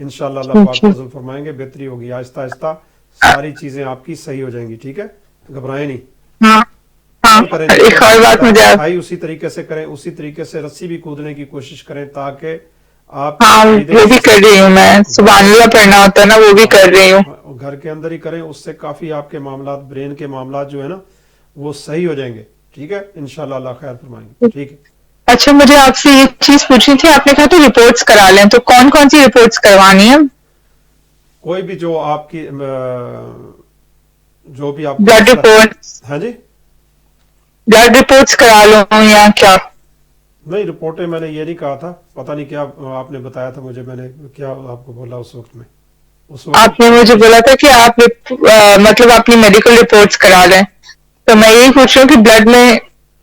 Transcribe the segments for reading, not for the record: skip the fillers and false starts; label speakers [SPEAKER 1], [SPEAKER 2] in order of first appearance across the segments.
[SPEAKER 1] انشاءاللہ اللہ پاک فضل فرمائیں گے، بہتری ہوگی، آہستہ آہستہ ساری چیزیں آپ کی صحیح ہو جائیں گی. ٹھیک ہے، گھبرائیں نہیں.
[SPEAKER 2] ہاں ہاں.
[SPEAKER 1] کریں
[SPEAKER 2] ایک اور بات مجھے آپ،
[SPEAKER 1] صفائی اسی طریقے سے کریں، اسی طریقے سے رسی بھی کودنے کی کوشش کریں تاکہ آپ
[SPEAKER 2] ہاں وہ بھی کر رہی ہوں میں، سبحان اللہ پڑھنا ہوتا ہے نا، وہ بھی کر رہی ہوں.
[SPEAKER 1] گھر کے اندر ہی کریں، اس سے کافی آپ کے معاملات، برین کے معاملات جو ہے نا وہ صحیح ہو جائیں گے. ٹھیک ہے، انشاءاللہ اللہ خیر فرمائیں گے. ٹھیک ہے.
[SPEAKER 2] اچھا مجھے آپ سے یہ چیز پوچھنی تھی، آپ نے کہا تو رپورٹس کرا لیں، تو کون کون سی رپورٹس کروانی ہے؟
[SPEAKER 1] کوئی بھی جو آپ کی جو بھی آپ کو
[SPEAKER 2] بلڈ
[SPEAKER 1] مسئلہ.
[SPEAKER 2] رپورٹس،
[SPEAKER 1] ہاں جی،
[SPEAKER 2] بلڈ رپورٹس کرا لوں یا کیا؟
[SPEAKER 1] نہیں رپورٹیں میں نے یہ نہیں کہا تھا، پتہ نہیں کیا آپ نے بتایا تھا مجھے، میں نے کیا آپ کو بولا اس وقت میں، اس وقت
[SPEAKER 2] آپ نے مجھے بولا تھا کہ آپ مطلب اپنی میڈیکل رپورٹس کرا لیں، تو میں یہی پوچھ رہا ہوں کہ بلڈ میں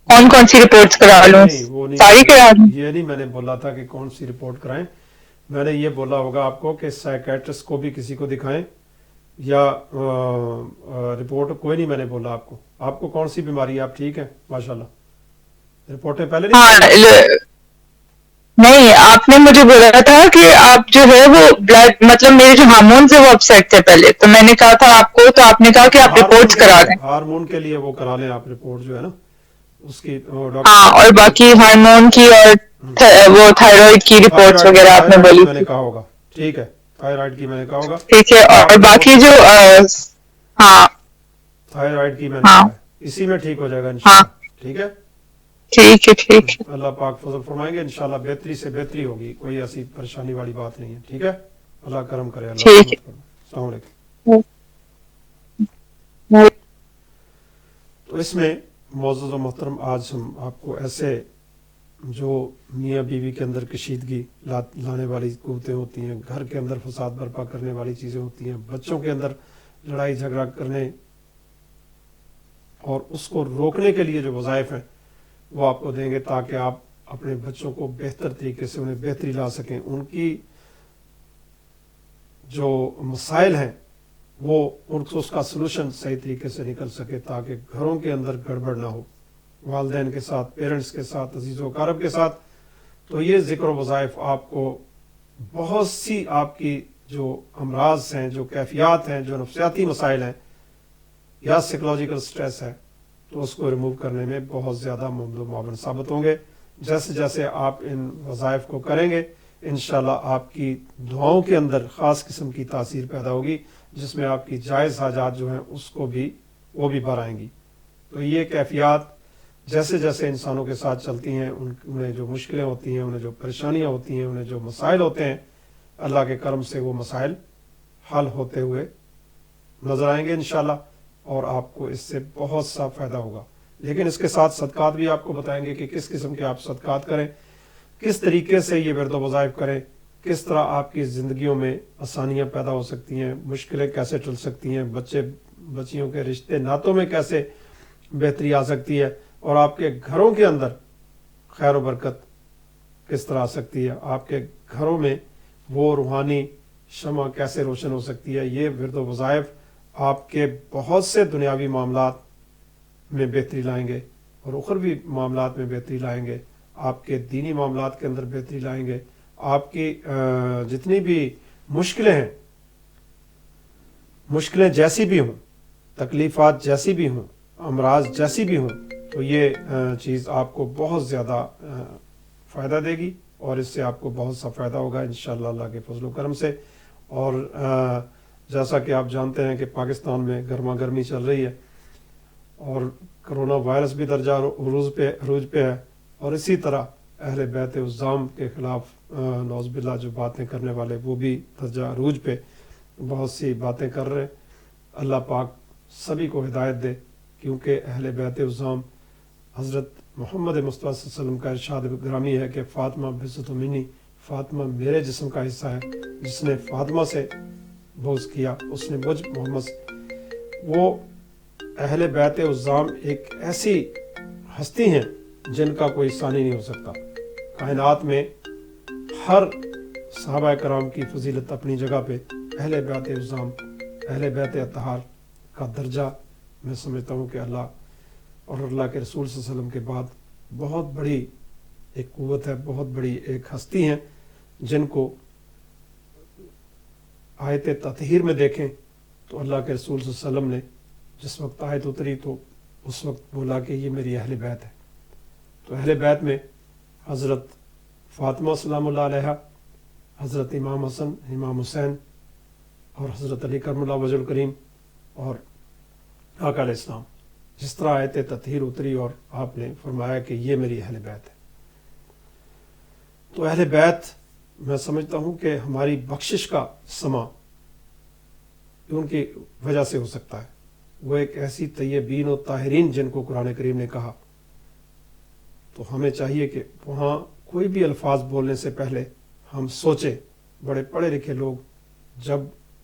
[SPEAKER 2] کون کون سی رپورٹس کرا لوں؟
[SPEAKER 1] نہیں وہ نہیں،
[SPEAKER 2] ساری کرا لوں؟
[SPEAKER 1] یہ نہیں میں نے بولا تھا کہ کون سی رپورٹ کرائیں. میں نے یہ بولا ہوگا آپ کو کہ سائیکیٹرسٹ کو بھی کسی کو دکھائیں، یا رپورٹ کوئی نہیں میں نے بولا آپ کو. آپ کو کون سی بیماری ہے؟ آپ ٹھیک ہیں ماشاءاللہ؟ رپورٹیں پہلے نہیں
[SPEAKER 2] ہاں
[SPEAKER 1] کرائیں؟
[SPEAKER 2] نہیں، آپ نے مجھے بولا تھا کہ آپ جو ہے وہ بلڈ، مطلب میرے جو ہارمونز ہیں وہ اپسیٹ تھے پہلے، تو میں نے کہا تھا آپ کو، تو آپ نے کہا کہ آپ
[SPEAKER 1] ہارمون
[SPEAKER 2] رپورٹس
[SPEAKER 1] کے
[SPEAKER 2] کرا
[SPEAKER 1] لیے،
[SPEAKER 2] لیں.
[SPEAKER 1] ہارمون کے لیے وہ کرا لیں آپ رپورٹ جو ہے نا اس کی،
[SPEAKER 2] ہاں،
[SPEAKER 1] ڈاکٹر
[SPEAKER 2] اور باقی ہارمون کی اور وہ تھائرائیڈ کی رپورٹس
[SPEAKER 1] تھائرائڈ
[SPEAKER 2] وغیرہ آپ نے
[SPEAKER 1] تھائرائڈ کی
[SPEAKER 2] بولی
[SPEAKER 1] میں نے
[SPEAKER 2] تھی.
[SPEAKER 1] کہا ہوگا. ٹھیک ہے، تھائرائڈ کی میں نے کہا ہوگا.
[SPEAKER 2] ٹھیک ہے،
[SPEAKER 1] وہ
[SPEAKER 2] اور
[SPEAKER 1] آپ
[SPEAKER 2] باقی
[SPEAKER 1] رپورٹ
[SPEAKER 2] جو ہاں
[SPEAKER 1] تھائرائڈ کی میں نے
[SPEAKER 2] ہاں
[SPEAKER 1] کہا ہے، اسی میں ٹھیک ہو جائے گا
[SPEAKER 2] ہاں
[SPEAKER 1] انشاءاللہ. ٹھیک ہے،
[SPEAKER 2] ٹھیک ہے ٹھیک ہے.
[SPEAKER 1] اللہ پاک فضل فرمائیں گے، انشاءاللہ بہتری سے بہتری ہوگی، کوئی ایسی پریشانی والی بات نہیں ہے. ٹھیک ہے، اللہ کرم کرے، اللہ
[SPEAKER 2] ٹھیک
[SPEAKER 1] رحمت کرے. السلام علیکم.
[SPEAKER 2] ہے.
[SPEAKER 1] تو اس میں معزز و محترم آج ہم آپ کو ایسے جو میاں بیوی کے اندر کشیدگی لانے والی قوتیں ہوتی ہیں، گھر کے اندر فساد برپا کرنے والی چیزیں ہوتی ہیں، بچوں کے اندر لڑائی جھگڑا کرنے اور اس کو روکنے کے لیے جو وظائف ہیں وہ آپ کو دیں گے، تاکہ آپ اپنے بچوں کو بہتر طریقے سے انہیں بہتری لا سکیں، ان کی جو مسائل ہیں وہ اس کا سلوشن صحیح طریقے سے نکل سکے، تاکہ گھروں کے اندر گڑبڑ نہ ہو، والدین کے ساتھ، پیرنٹس کے ساتھ، عزیز و اقارب کے ساتھ. تو یہ ذکر و وظائف آپ کو بہت سی آپ کی جو امراض ہیں، جو کیفیات ہیں، جو نفسیاتی مسائل ہیں یا سائیکولوجیکل سٹریس ہے، تو اس کو ریموو کرنے میں بہت زیادہ مدد و معاون ثابت ہوں گے. جیسے جیسے آپ ان وظائف کو کریں گے انشاءاللہ آپ کی دعاؤں کے اندر خاص قسم کی تاثیر پیدا ہوگی، جس میں آپ کی جائز حاجات جو ہیں اس کو بھی وہ بھی بھر آئیں گی. تو یہ کیفیات جیسے جیسے انسانوں کے ساتھ چلتی ہیں، انہیں جو مشکلیں ہوتی ہیں، انہیں جو پریشانیاں ہوتی ہیں، انہیں جو مسائل ہوتے ہیں، اللہ کے کرم سے وہ مسائل حل ہوتے ہوئے نظر آئیں گے انشاءاللہ، اور آپ کو اس سے بہت سا فائدہ ہوگا. لیکن اس کے ساتھ صدقات بھی آپ کو بتائیں گے کہ کس قسم کے آپ صدقات کریں، کس طریقے سے یہ ورد و وظائف کریں، کس طرح آپ کی زندگیوں میں آسانیاں پیدا ہو سکتی ہیں، مشکلیں کیسے ٹل سکتی ہیں، بچیوں کے رشتے ناتوں میں کیسے بہتری آ سکتی ہے، اور آپ کے گھروں کے اندر خیر و برکت کس طرح آ سکتی ہے، آپ کے گھروں میں وہ روحانی شمع کیسے روشن ہو سکتی ہے. یہ ورد و وظائف آپ کے بہت سے دنیاوی معاملات میں بہتری لائیں گے، اور اخروی معاملات میں بہتری لائیں گے، آپ کے دینی معاملات کے اندر بہتری لائیں گے. آپ کی جتنی بھی مشکلیں ہیں، مشکلیں جیسی بھی ہوں، تکلیفات جیسی بھی ہوں، امراض جیسی بھی ہوں، تو یہ چیز آپ کو بہت زیادہ فائدہ دے گی، اور اس سے آپ کو بہت سا فائدہ ہوگا انشاءاللہ اللہ کے فضل و کرم سے. اور جیسا کہ آپ جانتے ہیں کہ پاکستان میں گرما گرمی چل رہی ہے، اور کرونا وائرس بھی درجہ عروج پہ ہے، اور اسی طرح اہل بیت عظام کے خلاف نعوذ باللہ جو باتیں کرنے والے وہ بھی درجہ عروج پہ بہت سی باتیں کر رہے ہیں. اللہ پاک سبھی کو ہدایت دے، کیونکہ اہل بیت عظام حضرت محمد مصطفیٰ صلی اللہ علیہ وسلم کا ارشاد گرامی ہے کہ فاطمہ بضعۃ منی، فاطمہ میرے جسم کا حصہ ہے، جس نے فاطمہ سے بغض کیا اس نے مجھ محمد سے. وہ اہل بیت عظام ایک ایسی ہستی ہیں جن کا کوئی ثانی نہیں ہو سکتا. کائنات میں ہر صحابہ کرام کی فضیلت اپنی جگہ پہ، اہل بیت عظام، اہل بیت اطہار کا درجہ میں سمجھتا ہوں کہ اللہ اور اللہ کے رسول صلی اللہ علیہ وسلم کے بعد بہت بڑی ایک قوت ہے، بہت بڑی ایک ہستی ہیں، جن کو آیت تطہیر میں دیکھیں تو اللہ کے رسول صلی اللہ علیہ وسلم نے جس وقت آیت اتری تو اس وقت بولا کہ یہ میری اہل بیت ہے. تو اہل بیت میں حضرت فاطمہ سلام اللہ علیہ، حضرت امام حسن، امام حسین، اور حضرت علی کرم اللہ وجہ الکریم اور آقا علیہ السلام. جس طرح آیت تطہیر اتری اور آپ نے فرمایا کہ یہ میری اہل بیت ہے. تو اہل بیت میں سمجھتا ہوں کہ ہماری بخشش کا سما ان کی وجہ سے ہو سکتا ہے. وہ ایک ایسی طیبین و طاہرین جن کو قرآن کریم نے کہا. تو ہمیں چاہیے کہ وہاں کوئی بھی الفاظ بولنے سے پہلے ہم سوچیں. بڑے پڑھے لکھے لوگ جب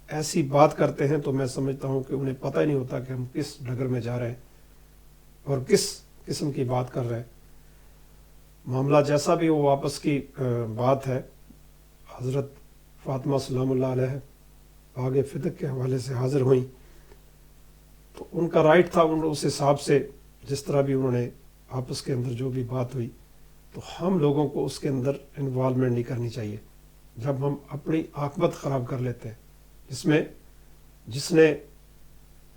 [SPEAKER 1] ایسی بات کرتے ہیں تو میں سمجھتا ہوں کہ انہیں پتہ ہی نہیں ہوتا کہ ہم کس ڈگر میں جا رہے ہیں اور کس قسم کی بات کر رہے ہیں. معاملہ جیسا بھی وہ آپس کی بات ہے. حضرت فاطمہ سلام اللہ علیہ آگے فتق کے حوالے سے حاضر ہوئیں تو ان کا رائٹ تھا اس حساب سے جس طرح بھی انہوں نے آپس کے اندر جو بھی بات ہوئی. تو ہم لوگوں کو اس کے اندر انوالومنٹ نہیں کرنی چاہیے جب ہم اپنی عاقبت خراب کر لیتے ہیں. جس نے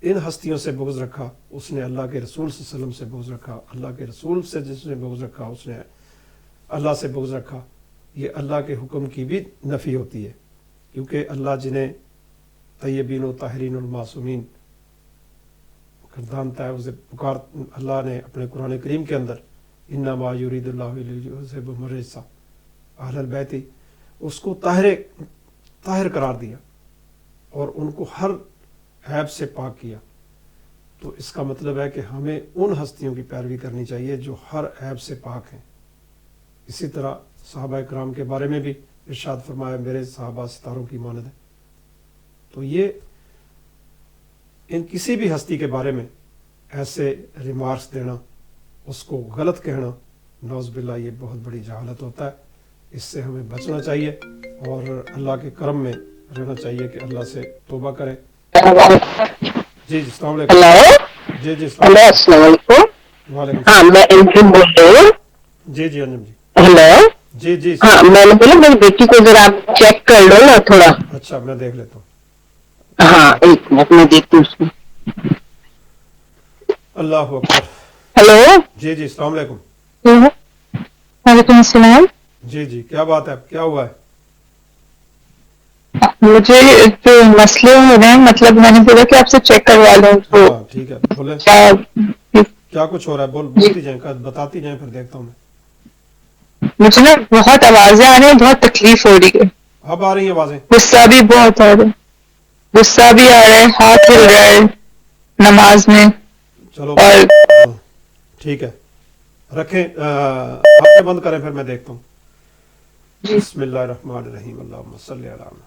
[SPEAKER 1] ان ہستیوں سے بغض رکھا اس نے اللہ کے رسول صلی اللہ علیہ وسلم سے بغض رکھا. اللہ کے رسول سے جس نے بغض رکھا اس نے اللہ سے بغض رکھا. یہ اللہ کے حکم کی بھی نفی ہوتی ہے کیونکہ اللہ جنہیں طیبین و طاہرین المعصومین گردانتا ہے اسے پکار. اللہ نے اپنے قرآن کریم کے اندر انما یرید اللہ لیذہب الرجس اہل البیت اس کو طاہر قرار دیا اور ان کو ہر عیب سے پاک کیا. تو اس کا مطلب ہے کہ ہمیں ان ہستیوں کی پیروی کرنی چاہیے جو ہر عیب سے پاک ہیں. اسی طرح صحابہ کرام کے بارے میں بھی ارشاد فرمایا میرے صحابہ ستاروں کی مانند ہے. تو یہ ان کسی بھی ہستی کے بارے میں ایسے ریمارکس دینا، اس کو غلط کہنا، نعوذ باللہ یہ بہت بڑی جہالت ہوتا ہے. اس سے ہمیں بچنا چاہیے اور اللہ کے کرم میں رہنا چاہیے کہ اللہ سے توبہ کریں. جی السلام علیکم.
[SPEAKER 2] ہلو
[SPEAKER 1] جی
[SPEAKER 2] ہلو السلام علیکم.
[SPEAKER 1] وعلیکم
[SPEAKER 2] ہاں
[SPEAKER 1] السلام.
[SPEAKER 2] میں انجم بول رہی ہوں.
[SPEAKER 1] جی انجم جی.
[SPEAKER 2] ہلو
[SPEAKER 1] جی
[SPEAKER 2] ہاں میں نے بولا میری بیٹی کو ذرا آپ چیک کر لو نا تھوڑا.
[SPEAKER 1] اچھا میں دیکھ لیتا ہوں.
[SPEAKER 2] ہاں ایک منٹ میں دیکھتی ہوں اس میں.
[SPEAKER 1] اللہ اکبر.
[SPEAKER 2] ہلو
[SPEAKER 1] جی السلام علیکم.
[SPEAKER 2] وعلیکم السلام.
[SPEAKER 1] جی کیا بات ہے، کیا ہوا ہے؟
[SPEAKER 2] مجھے جو مسئلے ہو رہے ہیں مطلب میں نے بولا کہ آپ سے چیک کروا لوں تو
[SPEAKER 1] ہاں ٹھیک ہے بولے
[SPEAKER 2] کیا
[SPEAKER 1] کیا کچھ ہو رہا ہے. بولتی جائیں بتاتی جائیں پھر دیکھتا ہوں میں.
[SPEAKER 2] مجھے نا بہت آوازیں آ رہی ہیں، بہت تکلیف ہو رہی ہے.
[SPEAKER 1] اب آ رہی ہیں آوازیں؟
[SPEAKER 2] غصہ بھی بہت آ رہا ہے، غصہ بھی آ رہا ہے، ہاتھ ہل رہا ہے نماز میں.
[SPEAKER 1] چلو
[SPEAKER 2] اور
[SPEAKER 1] ہاں ٹھیک ہے رکھیں. آپ بند کریں پھر میں دیکھتا ہوں. بسم اللہ الرحمن الرحیم. اللہم صلی علی محمد.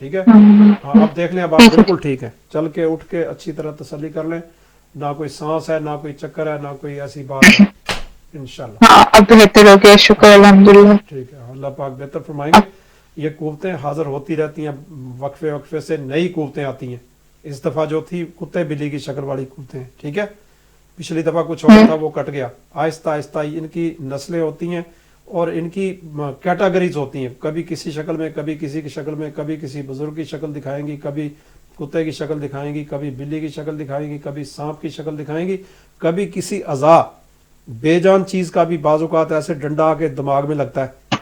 [SPEAKER 1] ٹھیک ہے. ہاں اب دیکھ لیں اب آپ بالکل ٹھیک ہیں. چل کے اٹھ کے اچھی طرح تسلی کر لیں. نہ کوئی سانس ہے، نہ کوئی چکر ہے، نہ کوئی ایسی بات ہے. انشاءاللہ
[SPEAKER 2] ہاں اب بہتر ہو گیا، شکر الحمدللہ.
[SPEAKER 1] ٹھیک ہے. اللہ پاک بہتر فرمائیں گے. یہ قوتیں حاضر ہوتی رہتی ہیں، وقفے وقفے سے نئی قوتیں آتی ہیں. اس دفعہ جو تھی کتے بلی کی شکل والی قوتیں ہیں. ٹھیک ہے. پچھلی دفعہ کچھ اور تھا وہ کٹ گیا. آہستہ آہستہ ان کی نسلیں ہوتی ہیں اور ان کی کیٹاگریز ہوتی ہیں. کبھی کسی شکل میں، کبھی کسی کی شکل میں، کبھی کسی بزرگ کی شکل دکھائیں گی، کبھی کتے کی شکل دکھائیں گی، کبھی بلی کی شکل دکھائیں گی، کبھی سانپ کی شکل دکھائیں گی، کبھی کسی اعضاء بے جان چیز کا بھی بعض اوقات ایسے ڈنڈا آ کے دماغ میں لگتا ہے،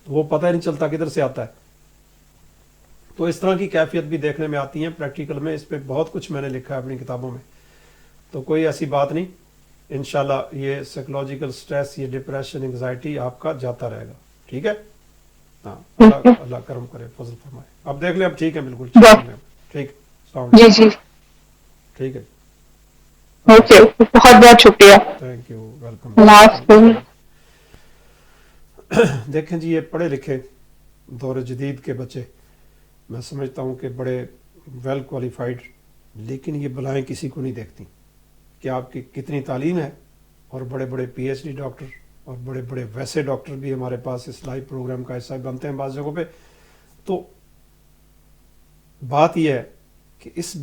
[SPEAKER 1] وہ پتہ ہی نہیں چلتا کدھر سے آتا ہے. تو اس طرح کی کیفیت بھی دیکھنے میں آتی ہیں پریکٹیکل میں. اس پہ بہت کچھ میں نے لکھا ہے اپنی کتابوں میں. تو کوئی ایسی بات نہیں. انشاءاللہ یہ سائیکولوجیکل سٹریس، یہ ڈپریشن، انگزائٹی آپ کا جاتا رہے گا. ٹھیک ہے. ہاں اللہ کرم کرے، فضل فرمائے. اب دیکھ لیں اب ٹھیک ہے بالکل. ٹھیک. السلام
[SPEAKER 2] جی
[SPEAKER 1] علیکم.
[SPEAKER 2] جی
[SPEAKER 1] ٹھیک ہے.
[SPEAKER 2] اوکے، بہت بہت شکریہ.
[SPEAKER 1] Thank you, welcome.
[SPEAKER 2] اللہ حافظ.
[SPEAKER 1] دیکھیں جی، یہ پڑھے لکھے دور جدید کے بچے میں سمجھتا ہوں کہ بڑے ویل کوالیفائڈ، لیکن یہ بلائیں کسی کو نہیں دیکھتی کہ آپ کی کتنی تعلیم ہے. اور بڑے بڑے پی ایچ ڈی ڈاکٹر اور بڑے بڑے ویسے ڈاکٹر بھی ہمارے پاس اس لائیو پروگرام کا حصہ بنتے ہیں بعض جگہوں پہ. تو بات یہ ہے کہ اس